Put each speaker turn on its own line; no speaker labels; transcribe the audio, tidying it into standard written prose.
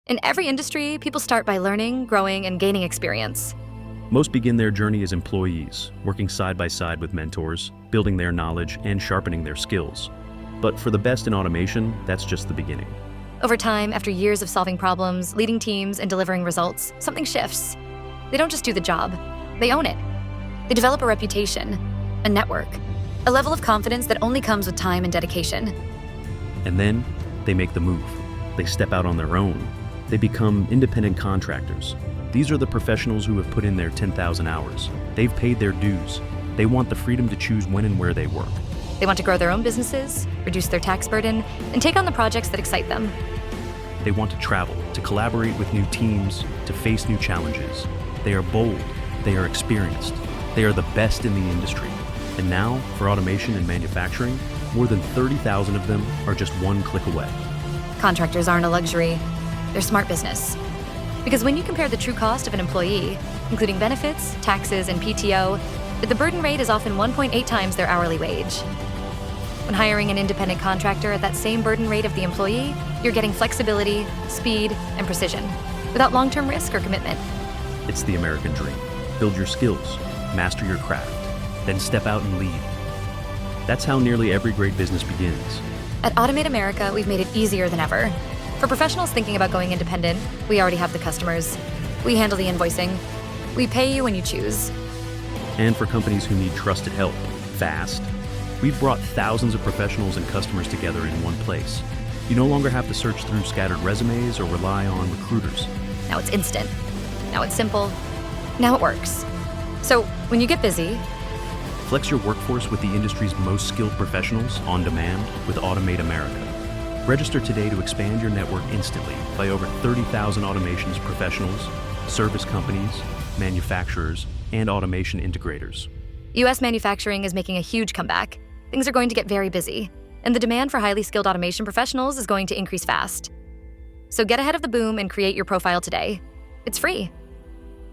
In every industry, people start by learning, growing, and gaining experience.
Most begin their journey as employees, working side by side with mentors, building their knowledge and sharpening their skills. But for the best in automation, that's just the beginning.
Over time, after years of solving problems, leading teams, and delivering results, something shifts. They don't just do the job, they own it. They develop a reputation, a network, a level of confidence that only comes with time and dedication.
And then they make the move. They step out on their own. They become independent contractors. These are the professionals who have put in their 10,000 hours. They've paid their dues. They want the freedom to choose when and where they work.
They want to grow their own businesses, reduce their tax burden, and take on the projects that excite them.
They want to travel, to collaborate with new teams, to face new challenges. They are bold. They are experienced. They are the best in the industry. And now, for automation and manufacturing, more than 30,000 of them are just one click away.
Contractors aren't a luxury. They're smart business. Because when you compare the true cost of an employee, including benefits, taxes, and PTO, the burden rate is often 1.8 times their hourly wage. When hiring an independent contractor at that same burden rate of the employee, you're getting flexibility, speed, and precision, without long-term risk or commitment.
It's the American dream. Build your skills, master your craft, then step out and lead. That's how nearly every great business begins.
At Automate America, we've made it easier than ever. For professionals thinking about going independent, we already have the customers. We handle the invoicing. We pay you when you choose.
And for companies who need trusted help, fast, we've brought thousands of professionals and customers together in one place. You no longer have to search through scattered resumes or rely on recruiters.
Now it's instant. Now it's simple. Now it works. So when you get busy,
Flex your workforce with the industry's most skilled professionals on demand with Automate America. Register today to expand your network instantly by over 30,000 automations professionals, service companies, manufacturers, and automation integrators.
U.S. manufacturing is making a huge comeback. Things are going to get very busy, and the demand for highly skilled automation professionals is going to increase fast. So get ahead of the boom and create your profile today. It's free.